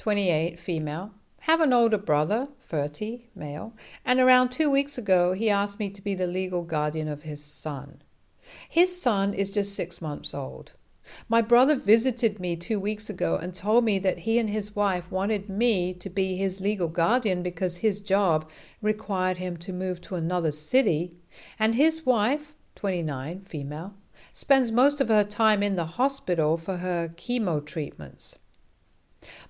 28, female. Have an older brother, 30, male. And around 2 weeks ago, he asked me to be the legal guardian of his son. His son is just 6 months old. My brother visited me 2 weeks ago and told me that he and his wife wanted me to be his legal guardian because his job required him to move to another city, and his wife, 29, female, spends most of her time in the hospital for her chemo treatments.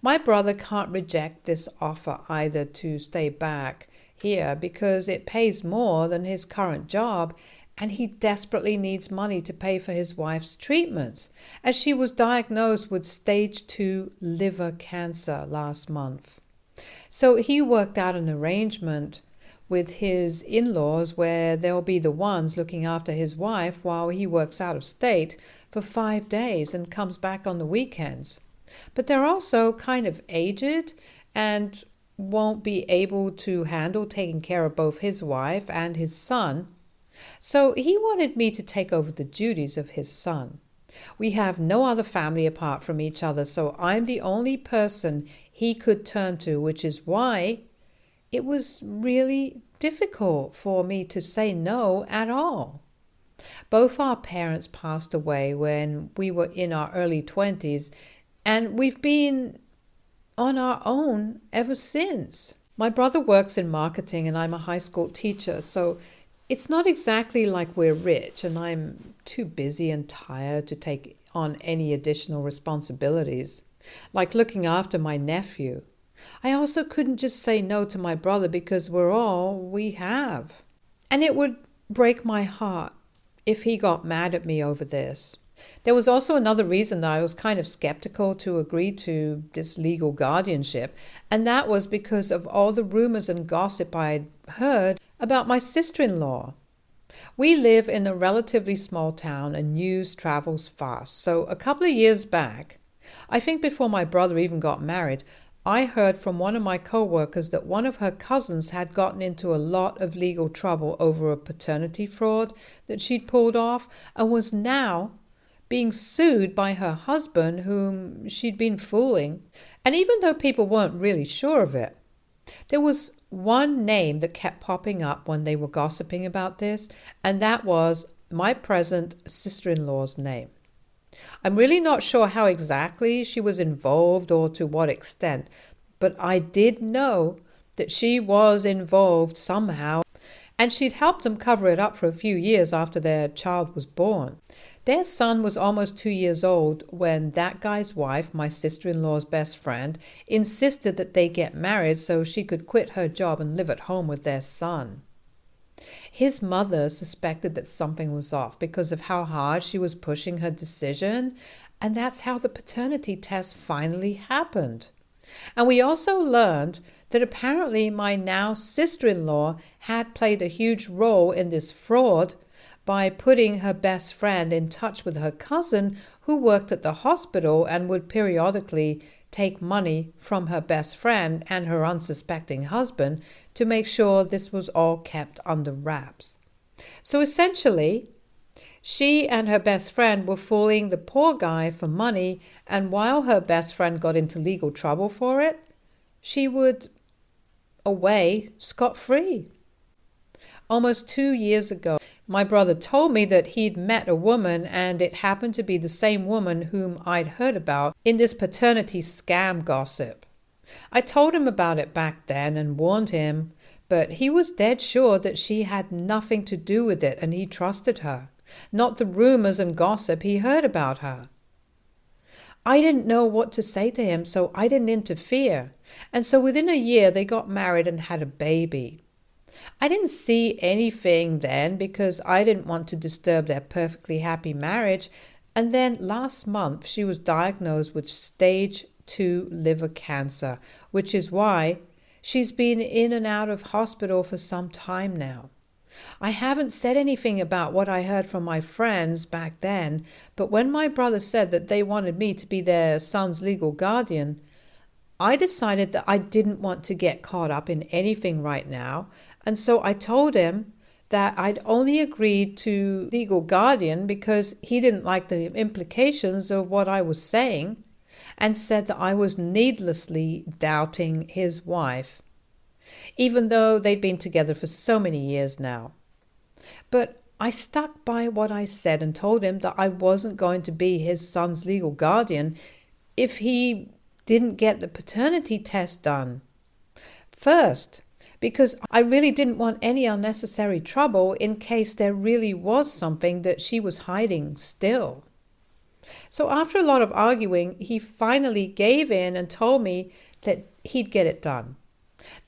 My brother can't reject this offer either to stay back here because it pays more than his current job, and he desperately needs money to pay for his wife's treatments, as she was diagnosed with stage 2 liver cancer last month. So he worked out an arrangement with his in-laws where they'll be the ones looking after his wife while he works out of state for 5 days and comes back on the weekends. But they're also kind of aged and won't be able to handle taking care of both his wife and his son. So he wanted me to take over the duties of his son. We have no other family apart from each other, so I'm the only person he could turn to, which is why it was really difficult for me to say no at all. Both our parents passed away when we were in our early 20s, and we've been on our own ever since. My brother works in marketing and I'm a high school teacher, so it's not exactly like we're rich, and I'm too busy and tired to take on any additional responsibilities, like looking after my nephew. I also couldn't just say no to my brother because we're all we have. And it would break my heart if he got mad at me over this. There was also another reason that I was kind of skeptical to agree to this legal guardianship, and that was because of all the rumors and gossip I'd heard about my sister-in-law. We live in a relatively small town and news travels fast. So a couple of years back, I think before my brother even got married, I heard from one of my co-workers that one of her cousins had gotten into a lot of legal trouble over a paternity fraud that she'd pulled off and was now being sued by her husband whom she'd been fooling. And even though people weren't really sure of it, there was one name that kept popping up when they were gossiping about this, and that was my present sister-in-law's name. I'm really not sure how exactly she was involved or to what extent, but I did know that she was involved somehow, and she'd helped them cover it up for a few years after their child was born. Their son was almost 2 years old when that guy's wife, my sister-in-law's best friend, insisted that they get married so she could quit her job and live at home with their son. His mother suspected that something was off because of how hard she was pushing her decision, and that's how the paternity test finally happened. And we also learned that apparently my now sister-in-law had played a huge role in this fraud by putting her best friend in touch with her cousin who worked at the hospital and would periodically take money from her best friend and her unsuspecting husband to make sure this was all kept under wraps. So essentially, she and her best friend were fooling the poor guy for money, and while her best friend got into legal trouble for it, she would away scot-free. Almost 2 years ago, my brother told me that he'd met a woman, and it happened to be the same woman whom I'd heard about in this paternity scam gossip. I told him about it back then and warned him, but he was dead sure that she had nothing to do with it, and he trusted her, not the rumors and gossip he heard about her. I didn't know what to say to him, so I didn't interfere. And so within a year, they got married and had a baby. I didn't see anything then because I didn't want to disturb their perfectly happy marriage. And then last month, she was diagnosed with stage 2 liver cancer, which is why she's been in and out of hospital for some time now. I haven't said anything about what I heard from my friends back then, but when my brother said that they wanted me to be their son's legal guardian, I decided that I didn't want to get caught up in anything right now, and so I told him that I'd only agreed to legal guardian because he didn't like the implications of what I was saying, and said that I was needlessly doubting his wife, even though they'd been together for so many years now. But I stuck by what I said and told him that I wasn't going to be his son's legal guardian if he didn't get the paternity test done. First, because I really didn't want any unnecessary trouble in case there really was something that she was hiding still. So after a lot of arguing, he finally gave in and told me that he'd get it done.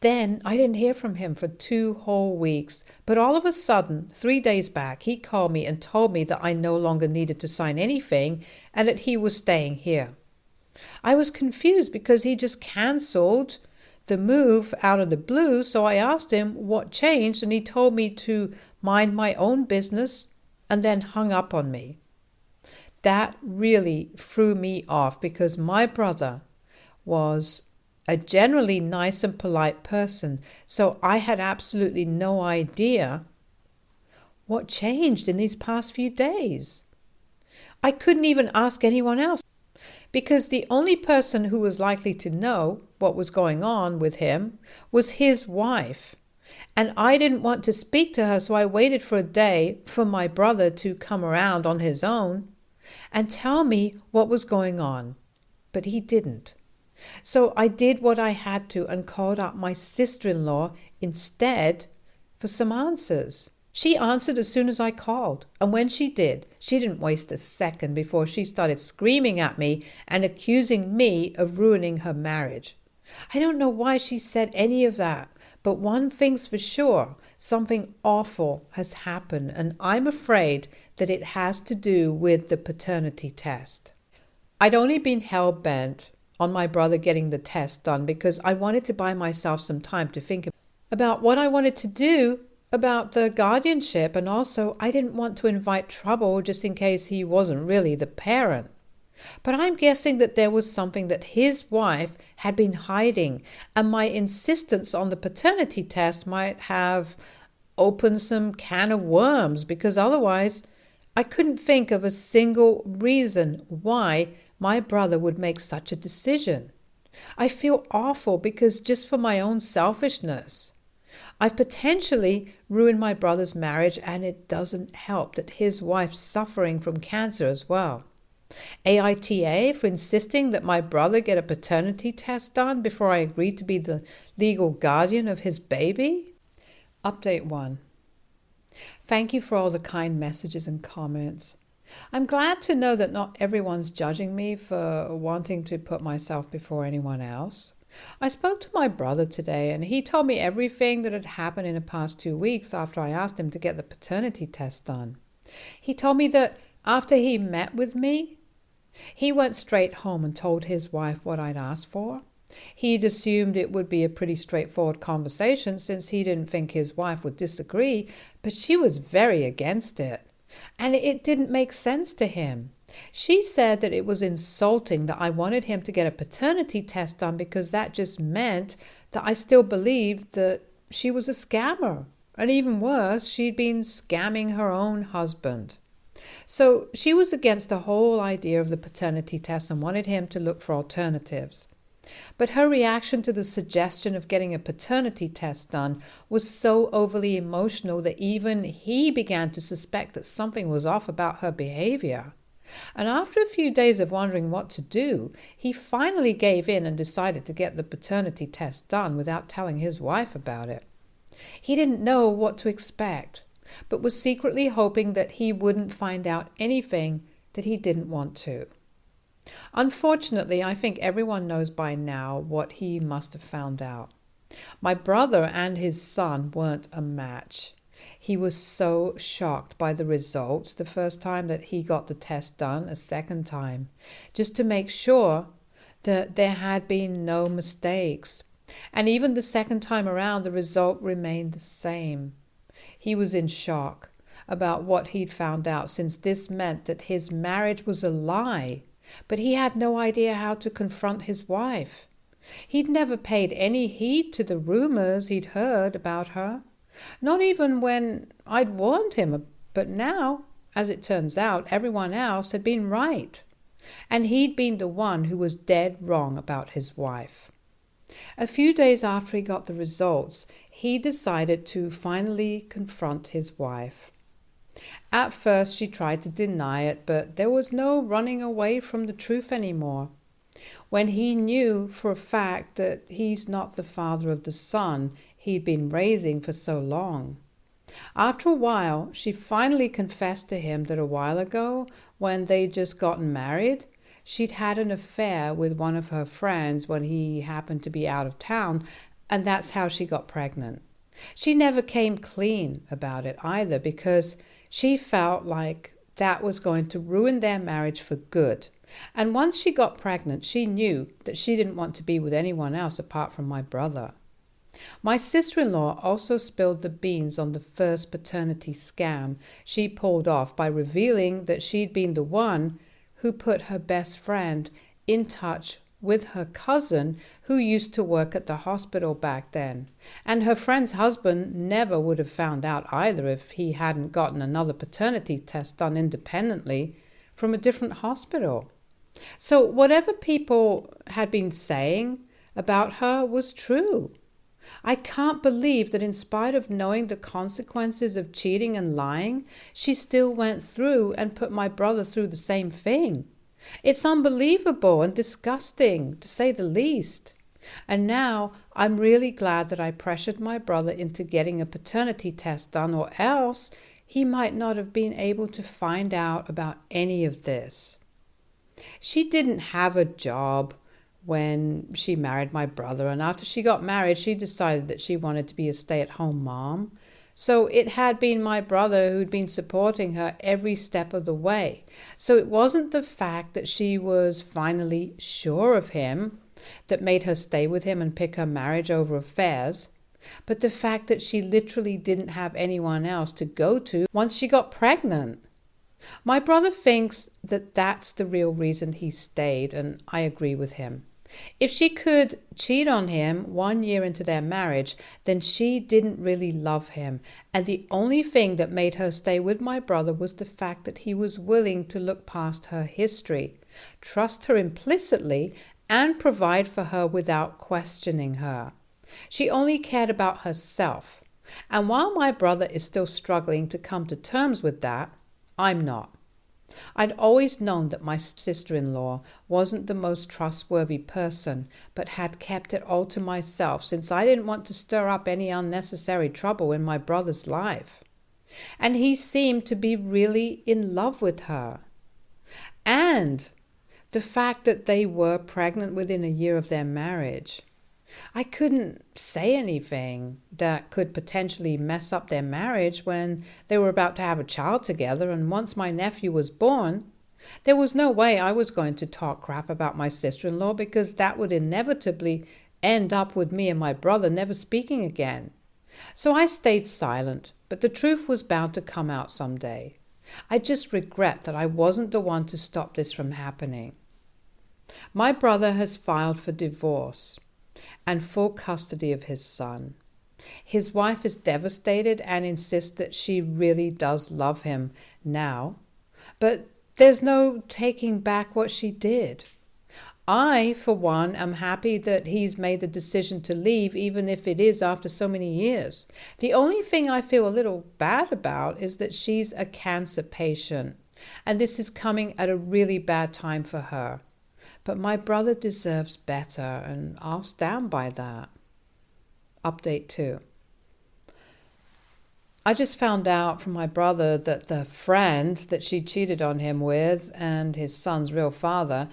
Then I didn't hear from him for 2 whole weeks, but all of a sudden, 3 days back, he called me and told me that I no longer needed to sign anything and that he was staying here. I was confused because he just cancelled the move out of the blue, so I asked him what changed, and he told me to mind my own business and then hung up on me. That really threw me off because my brother was a generally nice and polite person, so I had absolutely no idea what changed in these past few days. I couldn't even ask anyone else because the only person who was likely to know what was going on with him was his wife. And I didn't want to speak to her, so I waited for a day for my brother to come around on his own and tell me what was going on. But he didn't. So I did what I had to and called up my sister-in-law instead for some answers. She answered as soon as I called, and when she did, she didn't waste a second before she started screaming at me and accusing me of ruining her marriage. I don't know why she said any of that, but one thing's for sure, something awful has happened, and I'm afraid that it has to do with the paternity test. I'd only been hell-bent on my brother getting the test done because I wanted to buy myself some time to think about what I wanted to do about the guardianship, and also I didn't want to invite trouble just in case he wasn't really the parent. But I'm guessing that there was something that his wife had been hiding, and my insistence on the paternity test might have opened some can of worms, because otherwise I couldn't think of a single reason why my brother would make such a decision. I feel awful because just for my own selfishness, I've potentially ruined my brother's marriage, and it doesn't help that his wife's suffering from cancer as well. AITA for insisting that my brother get a paternity test done before I agreed to be the legal guardian of his baby? Update 1. Thank you for all the kind messages and comments. I'm glad to know that not everyone's judging me for wanting to put myself before anyone else. I spoke to my brother today, and he told me everything that had happened in the past 2 weeks after I asked him to get the paternity test done. He told me that after he met with me, he went straight home and told his wife what I'd asked for. He'd assumed it would be a pretty straightforward conversation since he didn't think his wife would disagree, but she was very against it, and it didn't make sense to him. She said that it was insulting that I wanted him to get a paternity test done because that just meant that I still believed that she was a scammer. And even worse, she'd been scamming her own husband. So she was against the whole idea of the paternity test and wanted him to look for alternatives. But her reaction to the suggestion of getting a paternity test done was so overly emotional that even he began to suspect that something was off about her behavior. And after a few days of wondering what to do, he finally gave in and decided to get the paternity test done without telling his wife about it. He didn't know what to expect, but was secretly hoping that he wouldn't find out anything that he didn't want to. Unfortunately, I think everyone knows by now what he must have found out. My brother and his son weren't a match. He was so shocked by the results the first time that he got the test done a second time, just to make sure that there had been no mistakes. And even the second time around, the result remained the same. He was in shock about what he'd found out, since this meant that his marriage was a lie, but he had no idea how to confront his wife. He'd never paid any heed to the rumors he'd heard about her. Not even when I'd warned him, but now, as it turns out, everyone else had been right. and he'd been the one who was dead wrong about his wife. A few days after he got the results, he decided to finally confront his wife. At first, she tried to deny it, but there was no running away from the truth anymore. When he knew for a fact that he's not the father of the son he'd been raising for so long. After a while, she finally confessed to him that a while ago, when they'd just gotten married, she'd had an affair with one of her friends when he happened to be out of town, and that's how she got pregnant. She never came clean about it either, because she felt like that was going to ruin their marriage for good. And once she got pregnant, she knew that she didn't want to be with anyone else apart from my brother. My sister-in-law also spilled the beans on the first paternity scam she pulled off by revealing that she'd been the one who put her best friend in touch with her cousin who used to work at the hospital back then. And her friend's husband never would have found out either if he hadn't gotten another paternity test done independently from a different hospital. So whatever people had been saying about her was true. I can't believe that in spite of knowing the consequences of cheating and lying, she still went through and put my brother through the same thing. It's unbelievable and disgusting, to say the least. And now I'm really glad that I pressured my brother into getting a paternity test done, or else he might not have been able to find out about any of this. She didn't have a job when she married my brother, and after she got married, she decided that she wanted to be a stay-at-home mom. So it had been my brother who'd been supporting her every step of the way. So it wasn't the fact that she was finally sure of him that made her stay with him and pick her marriage over affairs, but the fact that she literally didn't have anyone else to go to once she got pregnant. My brother thinks that that's the real reason he stayed, and I agree with him. If she could cheat on him 1 year into their marriage, then she didn't really love him. And the only thing that made her stay with my brother was the fact that he was willing to look past her history, trust her implicitly, and provide for her without questioning her. She only cared about herself. And while my brother is still struggling to come to terms with that, I'm not. I'd always known that my sister-in-law wasn't the most trustworthy person, but had kept it all to myself since I didn't want to stir up any unnecessary trouble in my brother's life. And he seemed to be really in love with her. And the fact that they were pregnant within a year of their marriage. I couldn't say anything that could potentially mess up their marriage when they were about to have a child together, and once my nephew was born, there was no way I was going to talk crap about my sister-in-law, because that would inevitably end up with me and my brother never speaking again. So I stayed silent, but the truth was bound to come out someday. I just regret that I wasn't the one to stop this from happening. My brother has filed for divorce and full custody of his son. His wife is devastated and insists that she really does love him now, but there's no taking back what she did. I, for one, am happy that he's made the decision to leave, even if it is after so many years. The only thing I feel a little bad about is that she's a cancer patient, and this is coming at a really bad time for her. But my brother deserves better, and I'll stand by that. Update 2. I just found out from my brother that the friend that she cheated on him with and his son's real father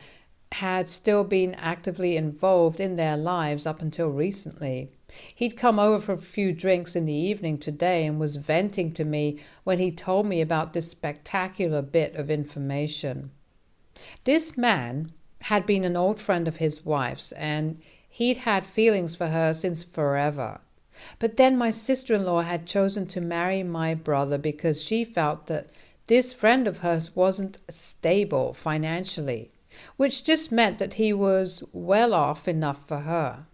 had still been actively involved in their lives up until recently. He'd come over for a few drinks in the evening today and was venting to me when he told me about this spectacular bit of information. This man had been an old friend of his wife's, and he'd had feelings for her since forever. But then my sister-in-law had chosen to marry my brother because she felt that this friend of hers wasn't stable financially, which just meant that he was well off enough for her.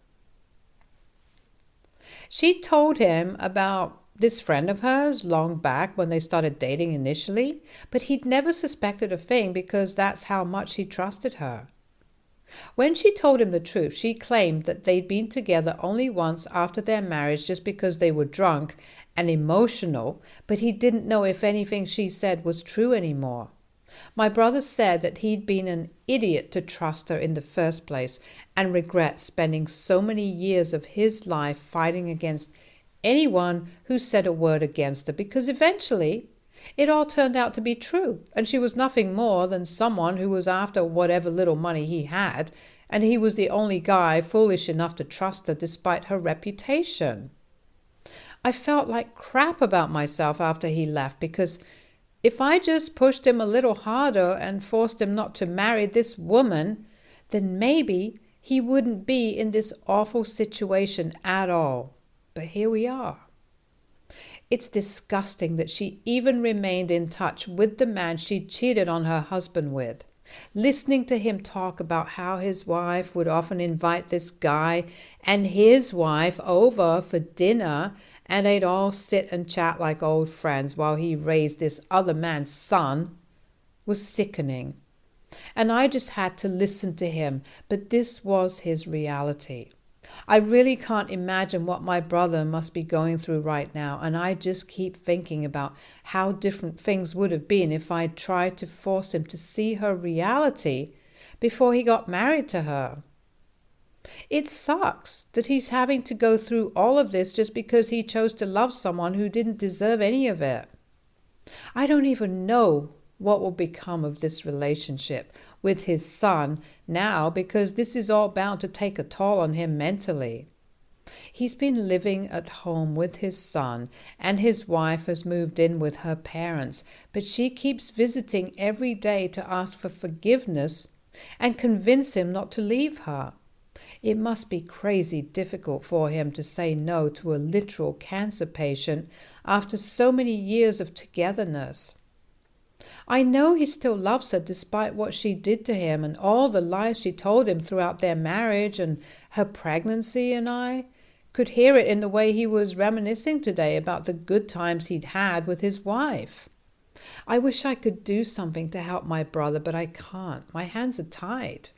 She told him about this friend of hers long back when they started dating initially, but he'd never suspected a thing because that's how much he trusted her. When she told him the truth, she claimed that they'd been together only once after their marriage just because they were drunk and emotional, but he didn't know if anything she said was true anymore. My brother said that he'd been an idiot to trust her in the first place and regrets spending so many years of his life fighting against anyone who said a word against her, because eventually it all turned out to be true, and she was nothing more than someone who was after whatever little money he had, and he was the only guy foolish enough to trust her despite her reputation. I felt like crap about myself after he left, because if I just pushed him a little harder and forced him not to marry this woman, then maybe he wouldn't be in this awful situation at all. But here we are. It's disgusting that she even remained in touch with the man she cheated on her husband with. Listening to him talk about how his wife would often invite this guy and his wife over for dinner, and they'd all sit and chat like old friends while he raised this other man's son, was sickening. And I just had to listen to him, but this was his reality. I really can't imagine what my brother must be going through right now, and I just keep thinking about how different things would have been if I'd tried to force him to see her reality before he got married to her. It sucks that he's having to go through all of this just because he chose to love someone who didn't deserve any of it. I don't even know what will become of this relationship with his son now, because this is all bound to take a toll on him mentally. He's been living at home with his son, and his wife has moved in with her parents, but she keeps visiting every day to ask for forgiveness and convince him not to leave her. It must be crazy difficult for him to say no to a literal cancer patient after so many years of togetherness. I know he still loves her despite what she did to him and all the lies she told him throughout their marriage and her pregnancy, and I could hear it in the way he was reminiscing today about the good times he'd had with his wife. I wish I could do something to help my brother, but I can't. My hands are tied.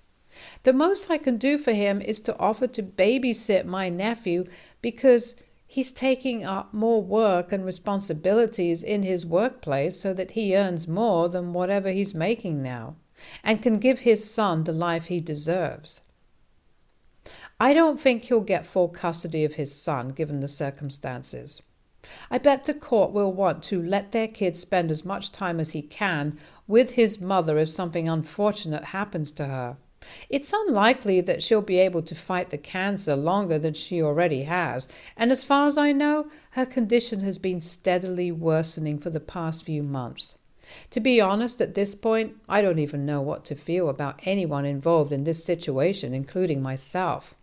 The most I can do for him is to offer to babysit my nephew because he's taking up more work and responsibilities in his workplace so that he earns more than whatever he's making now and can give his son the life he deserves. I don't think he'll get full custody of his son given the circumstances. I bet the court will want to let their kid spend as much time as he can with his mother if something unfortunate happens to her. It's unlikely that she'll be able to fight the cancer longer than she already has, and as far as I know, her condition has been steadily worsening for the past few months. To be honest, at this point, I don't even know what to feel about anyone involved in this situation, including myself.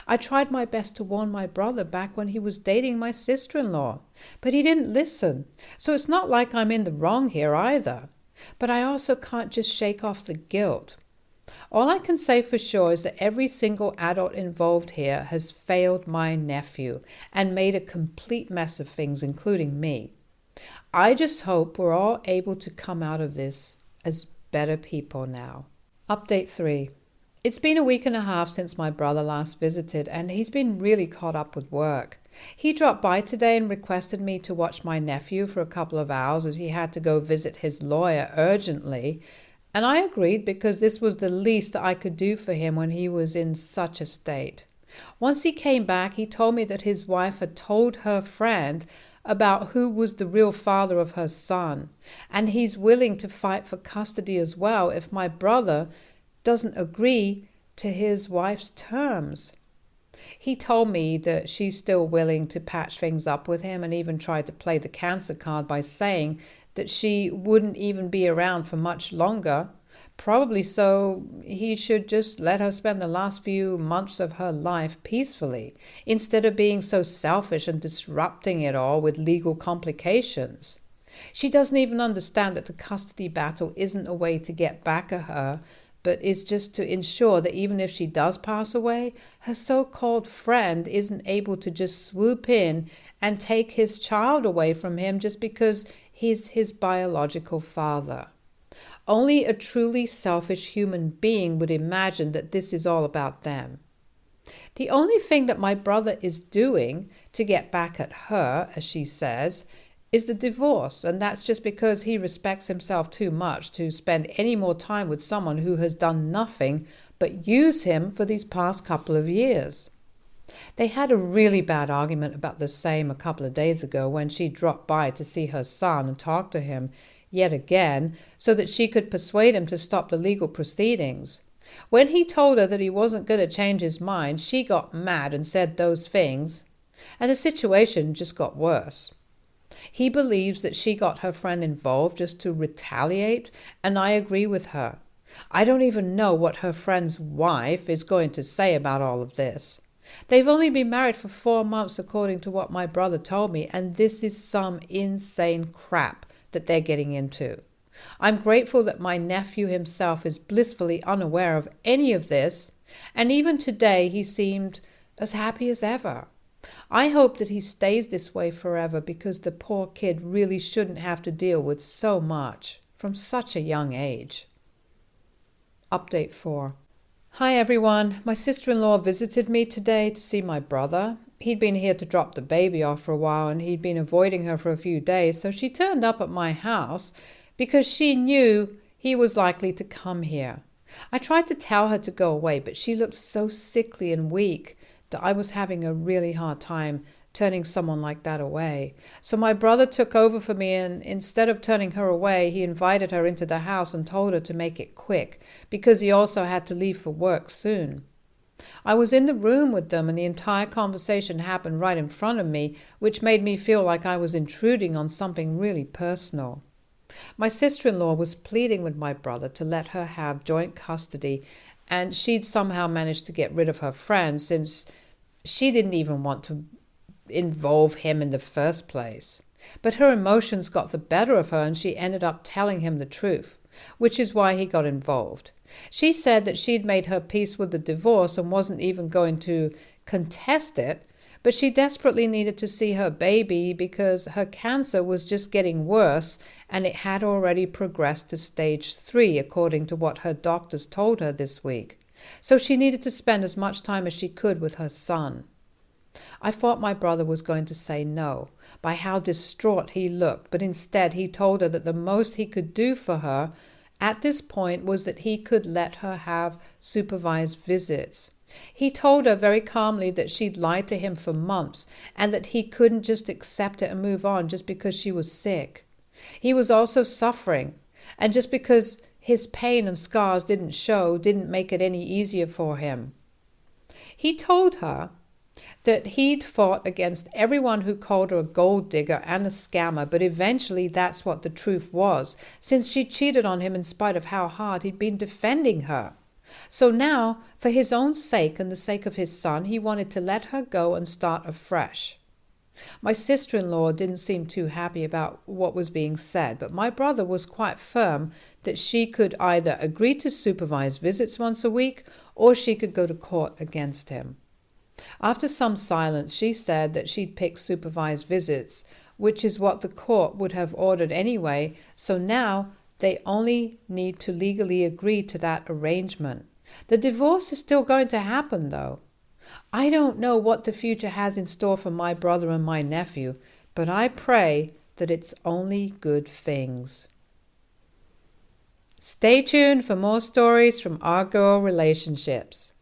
I tried my best to warn my brother back when he was dating my sister-in-law, but he didn't listen, so it's not like I'm in the wrong here either. But I also can't just shake off the guilt. All I can say for sure is that every single adult involved here has failed my nephew and made a complete mess of things, including me. I just hope we're all able to come out of this as better people now. Update 3. It's been a week and a half since my brother last visited, and he's been really caught up with work. He dropped by today and requested me to watch my nephew for a couple of hours as he had to go visit his lawyer urgently. And I agreed because this was the least that I could do for him when he was in such a state. Once he came back, he told me that his wife had told her friend about who was the real father of her son, and he's willing to fight for custody as well if my brother doesn't agree to his wife's terms. He told me that she's still willing to patch things up with him and even tried to play the cancer card by saying that she wouldn't even be around for much longer, probably so he should just let her spend the last few months of her life peacefully, instead of being so selfish and disrupting it all with legal complications. She doesn't even understand that the custody battle isn't a way to get back at her, but is just to ensure that even if she does pass away, her so-called friend isn't able to just swoop in and take his child away from him just because he's his biological father. Only a truly selfish human being would imagine that this is all about them. The only thing that my brother is doing to get back at her, as she says, is the divorce, and that's just because he respects himself too much to spend any more time with someone who has done nothing but use him for these past couple of years. They had a really bad argument about the same a couple of days ago when she dropped by to see her son and talk to him yet again so that she could persuade him to stop the legal proceedings. When he told her that he wasn't going to change his mind, she got mad and said those things, and the situation just got worse. He believes that she got her friend involved just to retaliate, and I agree with her. I don't even know what her friend's wife is going to say about all of this. They've only been married for 4 months according to what my brother told me, and this is some insane crap that they're getting into. I'm grateful that my nephew himself is blissfully unaware of any of this, and even today he seemed as happy as ever. I hope that he stays this way forever because the poor kid really shouldn't have to deal with so much from such a young age. Update 4. Hi everyone, my sister-in-law visited me today to see my brother. He'd been here to drop the baby off for a while and he'd been avoiding her for a few days, so she turned up at my house because she knew he was likely to come here. I tried to tell her to go away, but she looked so sickly and weak that I was having a really hard time turning someone like that away. So my brother took over for me, and instead of turning her away, he invited her into the house and told her to make it quick because he also had to leave for work soon. I was in the room with them and the entire conversation happened right in front of me, which made me feel like I was intruding on something really personal. My sister-in-law was pleading with my brother to let her have joint custody, and she'd somehow managed to get rid of her friend since she didn't even want to involve him in the first place. But her emotions got the better of her and she ended up telling him the truth, which is why he got involved. She said that she'd made her peace with the divorce and wasn't even going to contest it, but she desperately needed to see her baby because her cancer was just getting worse and it had already progressed to stage 3, according to what her doctors told her this week. So she needed to spend as much time as she could with her son. I thought my brother was going to say no, by how distraught he looked, but instead he told her that the most he could do for her at this point was that he could let her have supervised visits. He told her very calmly that she'd lied to him for months and that he couldn't just accept it and move on just because she was sick. He was also suffering, and just because his pain and scars didn't show didn't make it any easier for him. He told her that he'd fought against everyone who called her a gold digger and a scammer, but eventually that's what the truth was, since she cheated on him in spite of how hard he'd been defending her. So now, for his own sake and the sake of his son, he wanted to let her go and start afresh. My sister-in-law didn't seem too happy about what was being said, but my brother was quite firm that she could either agree to supervised visits once a week or she could go to court against him. After some silence, she said that she'd pick supervised visits, which is what the court would have ordered anyway, so now they only need to legally agree to that arrangement. The divorce is still going to happen, though. I don't know what the future has in store for my brother and my nephew, but I pray that it's only good things. Stay tuned for more stories from our girl relationships.